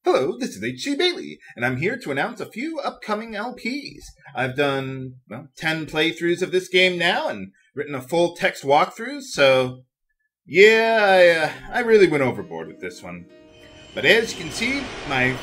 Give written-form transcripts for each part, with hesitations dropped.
Hello, this is H.C. Bailey, and I'm here to announce a few upcoming LPs. I've done, 10 playthroughs of this game now and written a full text walkthrough, so yeah, I really went overboard with this one. But as you can see, my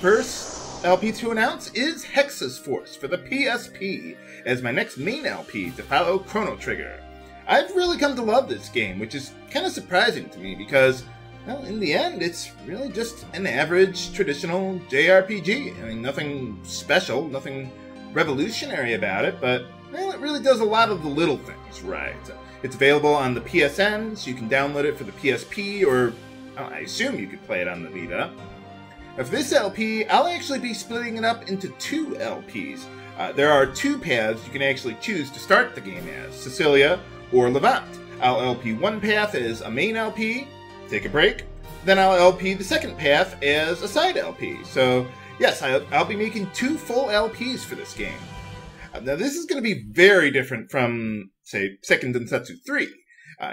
first LP to announce is Hexes Force for the PSP as my next main LP to follow Chrono Trigger. I've really come to love this game, which is kind of surprising to me because, well, in the end, it's really just an average, traditional JRPG. I mean, nothing special, nothing revolutionary about it, but, well, it really does a lot of the little things right. It's available on the PSN, so you can download it for the PSP, or I assume you could play it on the Vita. Now, for this LP, I'll actually be splitting it up into 2 LPs. There are 2 paths you can actually choose to start the game as, Sicilia or Levant. I'll LP one path as a main LP, take a break, then I'll LP the second path as a side LP. So, yes, I'll be making 2 full LPs for this game. Now, this is going to be very different from, say, Second Densetsu 3.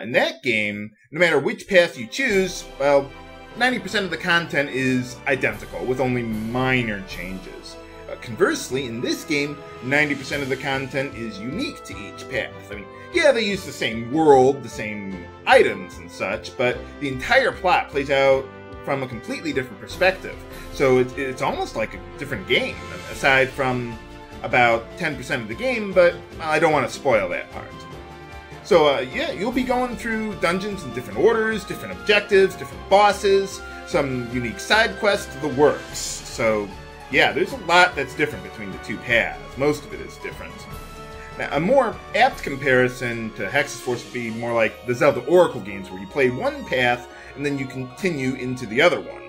In that game, no matter which path you choose, well, 90% of the content is identical, with only minor changes. Conversely, in this game, 90% of the content is unique to each path. I mean, yeah, they use the same world, the same items and such, but the entire plot plays out from a completely different perspective. So it's almost like a different game, aside from about 10% of the game, but I don't want to spoil that part. So yeah, you'll be going through dungeons in different orders, different objectives, different bosses, some unique side quests, the works. So yeah, there's a lot that's different between the 2 paths. Most of it is different. Now, a more apt comparison to Hexes Force would be more like the Zelda Oracle games, where you play one path and then you continue into the other one.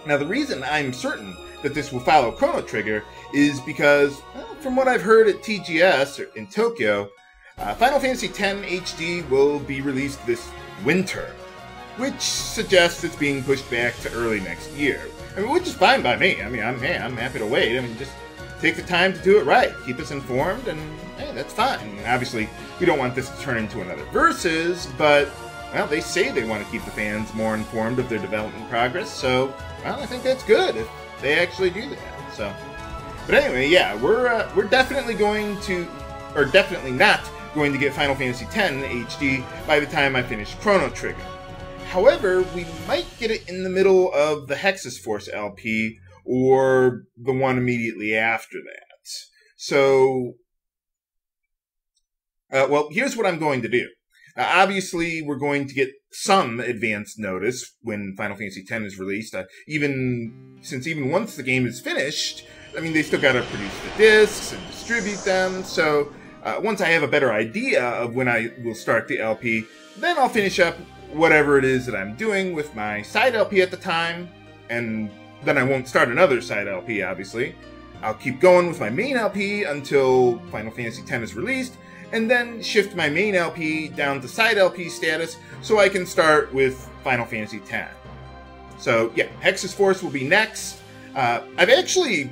Now, the reason I'm certain that this will follow Chrono Trigger is because, well, from what I've heard at TGS in Tokyo, Final Fantasy X HD will be released this winter, which suggests it's being pushed back to early next year. I mean, which is fine by me. I mean, I'm happy to wait. I mean, just take the time to do it right. Keep us informed, and hey, that's fine. I mean, obviously, we don't want this to turn into another Versus, but, well, they say they want to keep the fans more informed of their development progress, so, well, I think that's good if they actually do that. So, but anyway, yeah, we're definitely going to, or definitely not going to get Final Fantasy X HD by the time I finish Chrono Trigger. However, we might get it in the middle of the Hexes Force LP, or the one immediately after that. So, well, here's what I'm going to do. Obviously, we're going to get some advance notice when Final Fantasy X is released. Even once the game is finished, I mean, they still got to produce the discs and distribute them. So, once I have a better idea of when I will start the LP, then I'll finish up whatever it is that I'm doing with my side LP at the time, and then I won't start another side LP, obviously. I'll keep going with my main LP until Final Fantasy X is released, and then shift my main LP down to side LP status so I can start with Final Fantasy X. So yeah, Hexes Force will be next. I've actually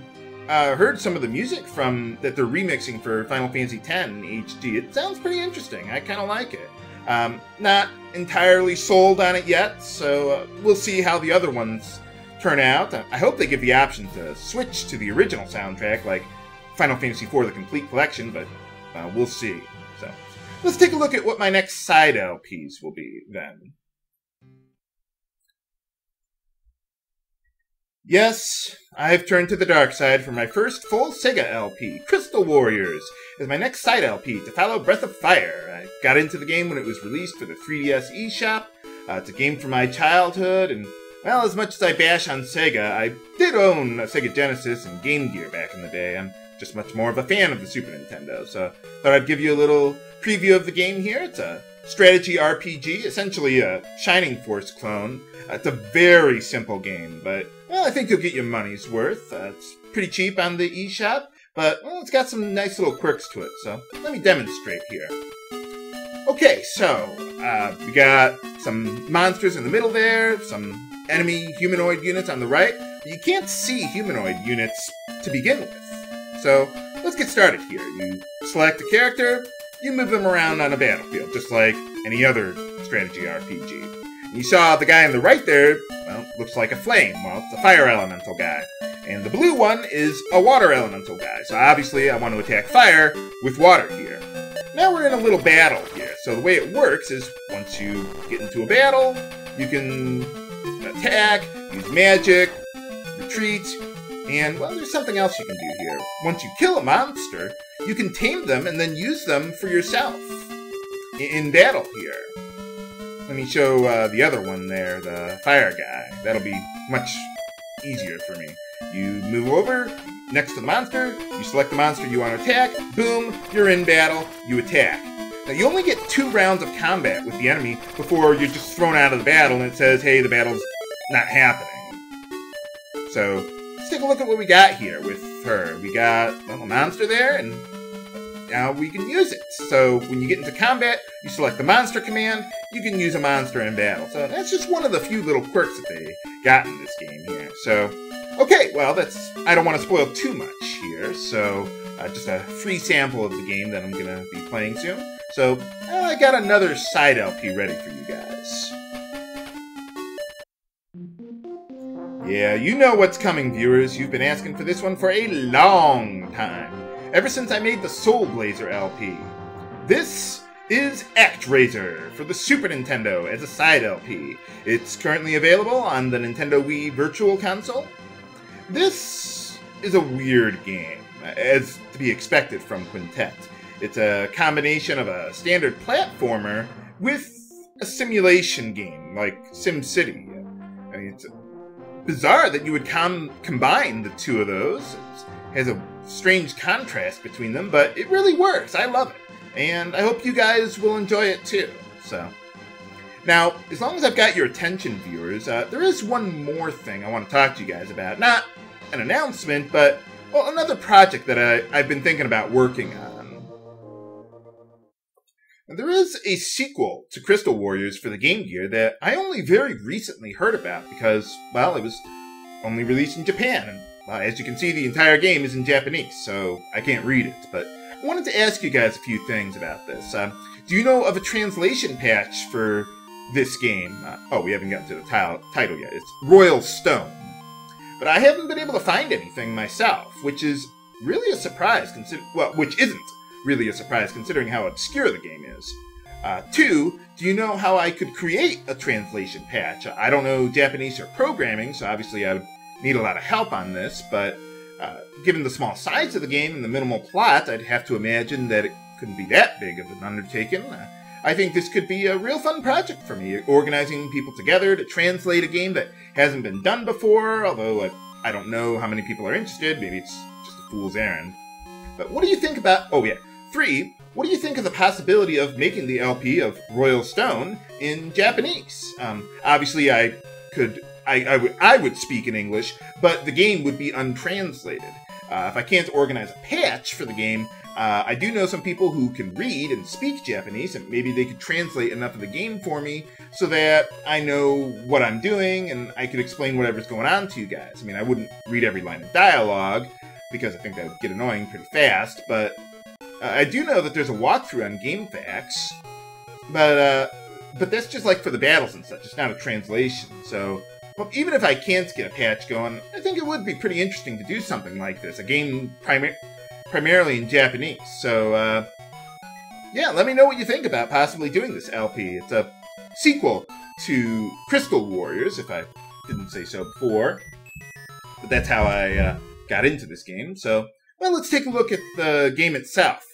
heard some of the music that they're remixing for Final Fantasy X HD. It sounds pretty interesting. I kind of like it. Not entirely sold on it yet, so we'll see how the other ones turn out. I hope they give the option to switch to the original soundtrack, like Final Fantasy IV The Complete Collection, but we'll see. So let's take a look at what my next side LPs will be then. Yes, I've turned to the dark side for my first full Sega LP, Crystal Warriors, as my next side LP to follow Breath of Fire. I got into the game when it was released for the 3DS eShop. It's a game from my childhood, and, well, as much as I bash on Sega, I did own a Sega Genesis and Game Gear back in the day. I'm just much more of a fan of the Super Nintendo, so thought I'd give you a little preview of the game here. It's a strategy RPG, essentially a Shining Force clone. It's a very simple game, but, well, I think you'll get your money's worth. It's pretty cheap on the eShop, but, well, it's got some nice little quirks to it, so let me demonstrate here. Okay, so, we got some monsters in the middle there, some enemy humanoid units on the right. You can't see humanoid units to begin with. So, let's get started here. You select a character, you move them around on a battlefield, just like any other strategy RPG. You saw the guy on the right there, well, looks like a flame. Well, it's a fire elemental guy. And the blue one is a water elemental guy. So obviously I want to attack fire with water here. Now we're in a little battle here. So the way it works is once you get into a battle, you can attack, use magic, retreat, and, well, there's something else you can do here. Once you kill a monster, you can tame them and then use them for yourself in battle here. Let me show the other one there, the fire guy. That'll be much easier for me. You move over next to the monster, you select the monster you want to attack, boom, you're in battle, you attack. Now, you only get 2 rounds of combat with the enemy before you're just thrown out of the battle and it says, hey, the battle's not happening. So, let's take a look at what we got here with her. We got, well, a monster there, and now we can use it. So, when you get into combat, you select the monster command, you can use a monster in battle. So, that's just one of the few little quirks that they got in this game here. So, okay, well, I don't want to spoil too much here, so just a free sample of the game that I'm going to be playing soon. So, I got another side LP ready for you guys. Yeah, you know what's coming, viewers. You've been asking for this one for a long time. Ever since I made the Soul Blazer LP. This is Xraiser for the Super Nintendo as a side LP. It's currently available on the Nintendo Wii Virtual Console. This is a weird game, as to be expected from Quintet. It's a combination of a standard platformer with a simulation game, like SimCity. I mean, it's bizarre that you would combine the two of those. It has a strange contrast between them, but it really works. I love it. And I hope you guys will enjoy it too. So, now, as long as I've got your attention, viewers, there is one more thing I want to talk to you guys about. Not an announcement, but, well, another project that I've been thinking about working on. There is a sequel to Crystal Warriors for the Game Gear that I only very recently heard about because, well, it was only released in Japan. And as you can see, the entire game is in Japanese, so I can't read it. But I wanted to ask you guys a few things about this. Do you know of a translation patch for this game? Oh, we haven't gotten to the title yet. It's Royal Stone. But I haven't been able to find anything myself, which is really a surprise, which isn't really a surprise considering how obscure the game is. 2, do you know how I could create a translation patch? I don't know Japanese or programming, so obviously I would need a lot of help on this, but given the small size of the game and the minimal plot, I'd have to imagine that it couldn't be that big of an undertaking. I think this could be a real fun project for me, organizing people together to translate a game that hasn't been done before, although I don't know how many people are interested. Maybe it's just a fool's errand. But what do you think about... Oh, yeah. 3, what do you think of the possibility of making the LP of Royal Stone in Japanese? Obviously, I would speak in English, but the game would be untranslated. If I can't organize a patch for the game, I do know some people who can read and speak Japanese, and maybe they could translate enough of the game for me so that I know what I'm doing and I could explain whatever's going on to you guys. I mean, I wouldn't read every line of dialogue, because I think that would get annoying pretty fast, but I do know that there's a walkthrough on GameFAQs, but that's just like for the battles and such. It's not a translation, so... Well, even if I can't get a patch going, I think it would be pretty interesting to do something like this. A game primarily in Japanese. So, yeah, let me know what you think about possibly doing this LP. It's a sequel to Crystal Warriors, if I didn't say so before. But that's how I got into this game. So, well, let's take a look at the game itself.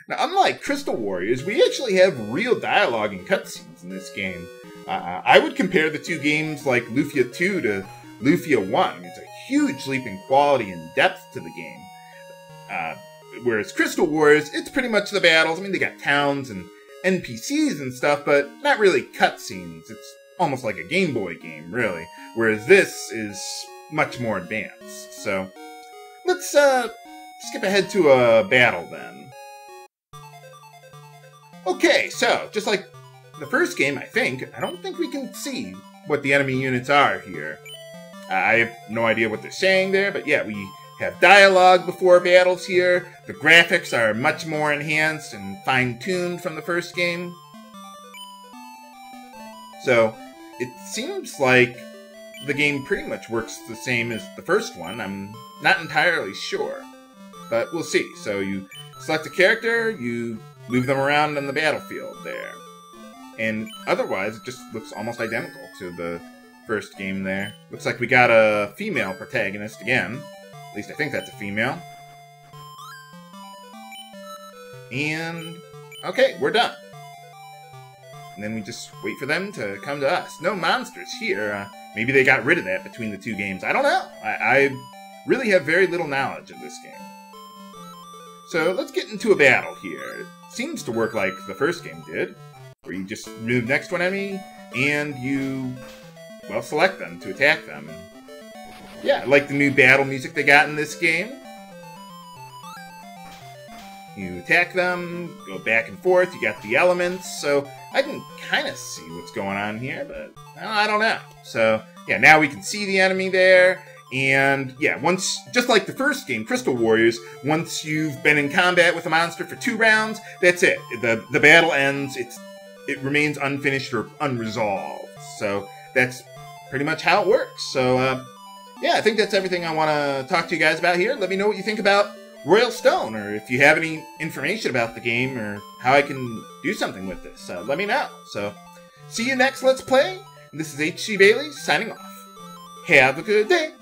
Now, unlike Crystal Warriors, we actually have real dialogue and cutscenes in this game. I would compare the two games like Lufia 2 to Lufia 1. I mean, it's a huge leap in quality and depth to the game. Whereas Crystal Warriors, it's pretty much the battles. I mean, they got towns and NPCs and stuff, but not really cutscenes. It's almost like a Game Boy game, really. Whereas this is much more advanced. So, let's skip ahead to a battle then. Okay, so, just like the first game, I don't think we can see what the enemy units are here. I have no idea what they're saying there, but yeah, we have dialogue before battles here. The graphics are much more enhanced and fine-tuned from the first game. So, it seems like the game pretty much works the same as the first one. I'm not entirely sure, but we'll see. So you select a character, you move them around on the battlefield there. And otherwise, it just looks almost identical to the first game there. Looks like we got a female protagonist again. At least I think that's a female. And okay, we're done. And then we just wait for them to come to us. No monsters here. Maybe they got rid of that between the two games. I don't know. I really have very little knowledge of this game. So let's get into a battle here. It seems to work like the first game did, where you just move next to an enemy and you, well, select them to attack them. Yeah, I like the new battle music they got in this game. You attack them, go back and forth, you got the elements, so I can kind of see what's going on here, but I don't know. So, yeah, now we can see the enemy there, and yeah, once, just like the first game, Crystal Warriors, once you've been in combat with a monster for 2 rounds, that's it. The battle ends, it remains unfinished or unresolved. So that's pretty much how it works. So, yeah, I think that's everything I want to talk to you guys about here. Let me know what you think about Royal Stone, or if you have any information about the game, or how I can do something with this, let me know. So, see you next Let's Play. This is HC Bailey, signing off. Have a good day.